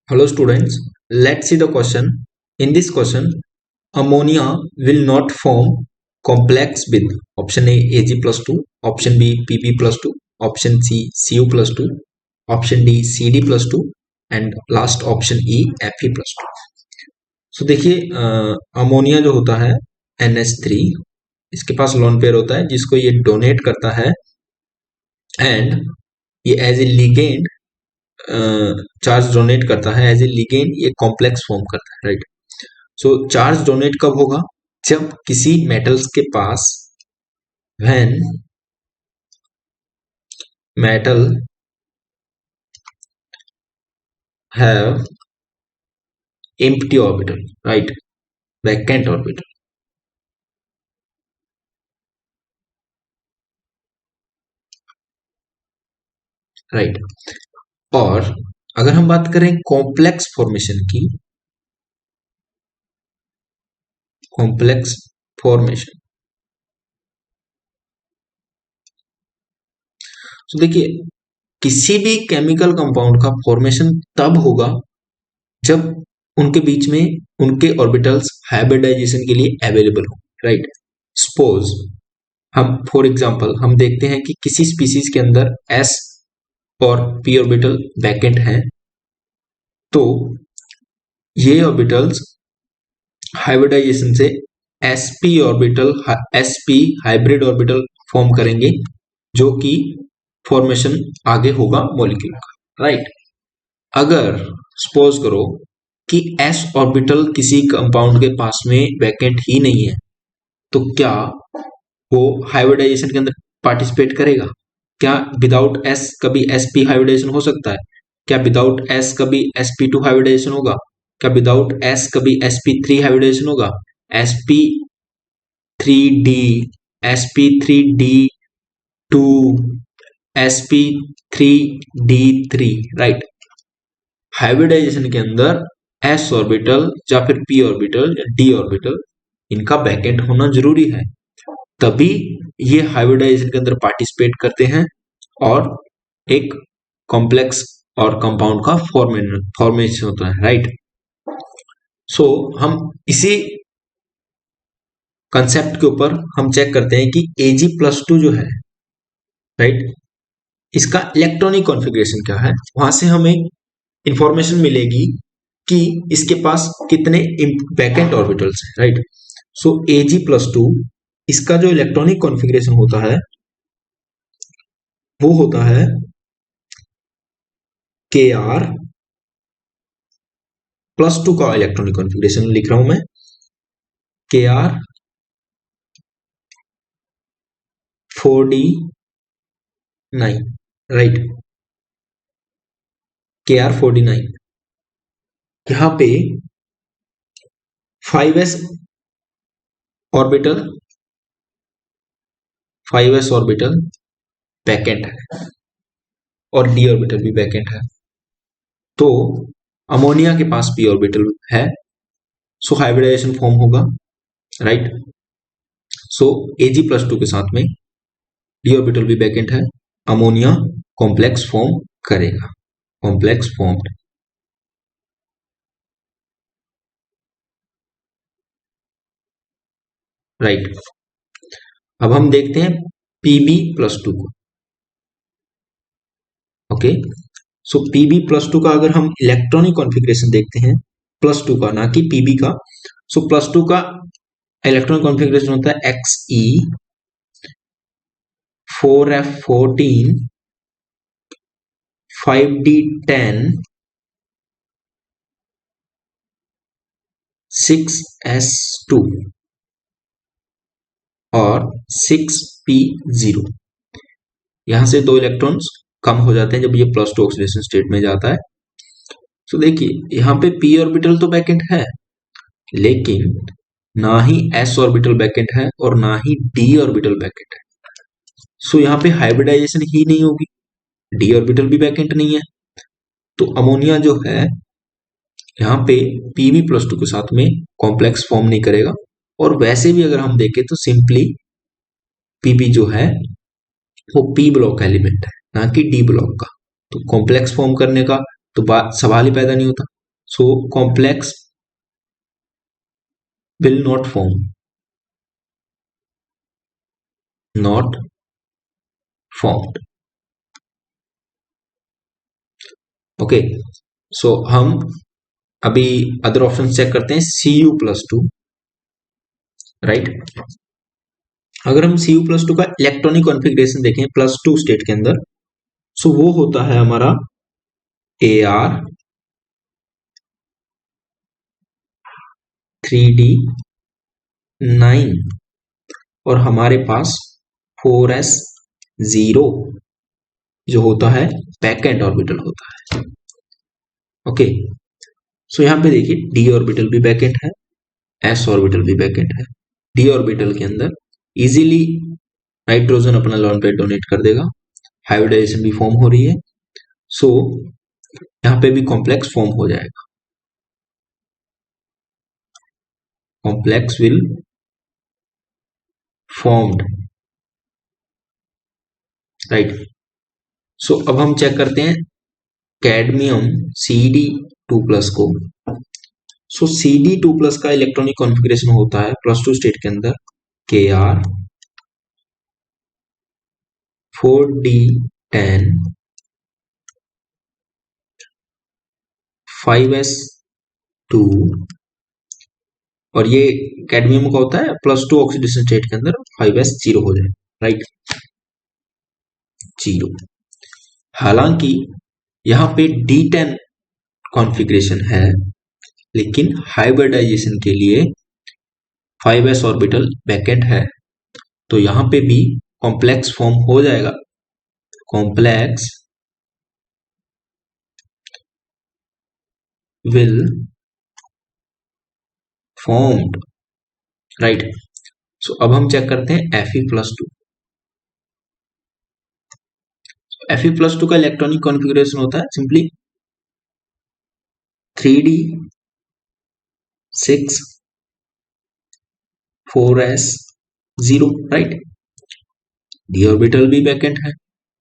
Hello students, let's see the question. In this question, ammonia will not form complex with option A Ag plus 2, option B Pp plus 2, option C Cu plus 2, option D Cd plus 2 and last option E Fe plus 2. So देखिए ammonia जो होता है NH3 इसके पास lone pair होता है जिसको ये donate करता है एंड ये as a ligand charge donate करता है एज ए लिगेंड ये कॉम्प्लेक्स फॉर्म करता है राइट. सो चार्ज डोनेट कब होगा जब किसी मेटल्स के पास when metal have empty orbital right vacant orbital. Right और अगर हम बात करें कॉम्प्लेक्स फॉर्मेशन की, कॉम्प्लेक्स फॉर्मेशन तो देखिए किसी भी केमिकल कंपाउंड का फॉर्मेशन तब होगा जब उनके बीच में उनके ऑर्बिटल्स हाइब्रिडाइजेशन के लिए अवेलेबल हो राइट. सपोज हम फॉर एग्जांपल हम देखते हैं कि किसी स्पीसीज के अंदर s और p ऑर्बिटल वैकेंट हैं तो ये ऑर्बिटल्स हाइब्रिडाइजेशन से sp orbital sp hybrid orbital form करेंगे जो कि फॉर्मेशन आगे होगा मॉलिक्यूल का राइट. अगर सपोज करो कि s ऑर्बिटल किसी कंपाउंड के पास में वैकेंट ही नहीं है तो क्या वो हाइब्रिडाइजेशन के अंदर पार्टिसिपेट करेगा? क्या विदाउट s कभी sp हाइब्रिडाइजेशन हो सकता है? क्या विदाउट s कभी sp2 हाइब्रिडाइजेशन होगा? क्या विदाउट s कभी sp3 हाइब्रिडाइजेशन होगा? sp3d sp3d2 sp3d3 right. Hybridisation के अंदर s ऑर्बिटल या फिर p ऑर्बिटल या d ऑर्बिटल इनका वैकेंट होना जरूरी है तभी ये हाइब्रिडाइजेशन के अंदर पार्टिसिपेट करते हैं और एक कॉम्प्लेक्स और कंपाउंड का फॉर्मेशन होता है राइट. सो हम इसी कंसेप्ट के ऊपर हम चेक करते हैं कि Ag+2 जो है राइट इसका इलेक्ट्रॉनिक कॉन्फ़िगरेशन क्या है. वहां से हमें इंफॉर्मेशन मिलेगी कि इसके पास कितने वैकेंट ऑर्बिटल्स हैं राइट. सो Ag+2 इसका जो इलेक्ट्रॉनिक कॉन्फ़िगरेशन होता है वो होता है Kr+2 का इलेक्ट्रॉनिक कॉन्फ़िगरेशन लिख रहा हूं मैं Kr4d9 राइट. Kr4d9 यहां पे 5s ऑर्बिटल वैकेंट है और d ऑर्बिटल भी वैकेंट है तो अमोनिया के पास p ऑर्बिटल है सो हाइब्रिडाइजेशन फॉर्म होगा राइट. सो Ag+2 के साथ में d ऑर्बिटल भी वैकेंट है अमोनिया कॉम्प्लेक्स फॉर्म करेगा कॉम्प्लेक्स फॉर्म्ड राइट. अब हम देखते हैं Pb+2 को ओके. सो Pb+2 का अगर हम इलेक्ट्रॉनिक कॉन्फ़िगरेशन देखते हैं +2 का ना कि Pb का. सो +2 का इलेक्ट्रॉनिक कॉन्फ़िगरेशन होता है Xe 4f14 5d10 6s2 और 6p0. यहां से दो इलेक्ट्रॉन्स कम हो जाते हैं जब ये +2 ऑक्सीडेशन स्टेट में जाता है. तो देखिए यहाँ पे p ऑर्बिटल तो वैकेंट है लेकिन ना ही s ऑर्बिटल वैकेंट है और ना ही d ऑर्बिटल वैकेंट है. सो यहाँ पे हाइब्रिडाइजेशन ही नहीं होगी d ऑर्बिटल भी वैकेंट नहीं है तो अमोनिया जो है यहाँ पे Pb+2 के साथ में कॉम्प्लेक्स फॉर्म नहीं करेगा और वैसे भी अगर हम देखें तो सिंपली Pb जो है वो p ब्लॉक एलिमेंट है ना कि d ब्लॉक का तो कॉम्प्लेक्स फॉर्म करने का तो बात सवाल ही पैदा नहीं होता. So complex will not form. Not formed. Okay, so हम अभी अदर ऑप्शन चेक करते हैं. Cu+2, right. अगर हम Cu+2 का इलेक्ट्रॉनिक कॉन्फ़िगरेशन देखें +2 स्टेट के अंदर, सो वो होता है हमारा Ar3d9 और हमारे पास 4s0 जो होता है बैक एंड ऑर्बिटल होता है. ओके, सो यहां पे देखिए डी ऑर्बिटल भी बैक एंड है, एस ऑर्बिटल भी बैक एंड है. डी ऑर्बिटल के अंदर इजीली नाइट्रोजन अपना लॉन पेयर डोनेट कर देगा, हाइब्रिडाइजेशन भी फॉर्म हो रही है. सो यहां पे भी कॉम्प्लेक्स फॉर्म हो जाएगा. Complex will formed, right. So अब हम चेक करते हैं कैडमियम Cd2+ को. सो Cd2+ का इलेक्ट्रॉनिक कॉन्फ़िगरेशन होता है +2 स्टेट के अंदर Kr4d10 5s2 और ये कैडमियम का होता है +2 ऑक्सीडेशन स्टेट के अंदर 5s0 हो जाए, राइट. 0. हालांकि यहां पे D10 कॉन्फ़िगरेशन है, लेकिन हाइब्रिडाइजेशन के लिए 5s ऑर्बिटल वैकेंट है, तो यहां पे भी कॉम्प्लेक्स फॉर्म हो जाएगा. Complex will formed, right. So अब हम चेक करते हैं Fe+2. Fe+2 का इलेक्ट्रॉनिक कॉन्फ़िगरेशन होता है simply 3d6 4s0, right. D orbital भी वैकेंट है,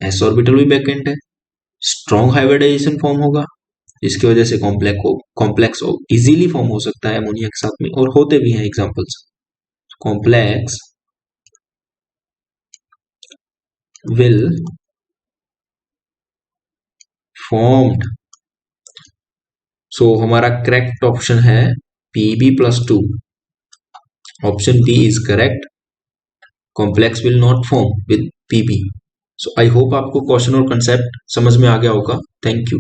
एस ऑर्बिटल भी वैकेंट है. स्ट्रॉन्ग हाइब्रिडाइजेशन फॉर्म होगा, जिसकी वजह से कॉम्प्लेक्स इजीली फॉर्म हो सकता है अमोनिया के साथ में, और होते भी हैं examples. Complex will formed. So हमारा करेक्ट ऑप्शन है Pb+2. Option B is correct. Complex will not form with Pb. So I hope आपको क्वेश्चन और कंसेप्ट समझ में आ गया होगा. Thank you.